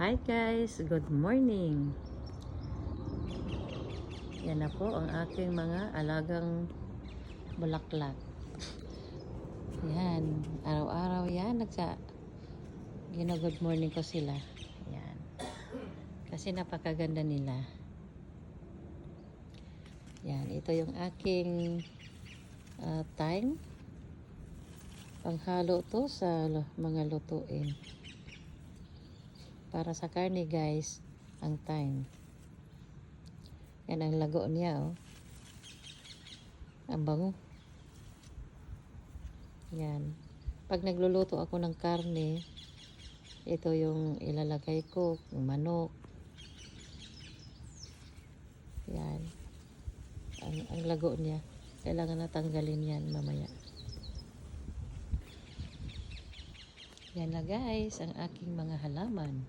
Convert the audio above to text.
Hi guys, good morning. Yan na po ang aking mga alagang bulaklak. Yan, araw-araw yan good morning ko sila. Yan. Kasi napakaganda nila. Yan, ito yung aking thyme. Panghalo to sa mga lutuin. Para sa karne guys, ang thyme. Yan ang lago niya, oh. Ang bango. Yan. Pag nagluluto ako ng karne, ito yung ilalagay ko, yung manok. Yan. Ang lago niya. Kailangan natanggalin yan mamaya. Yan na guys, ang aking mga halaman.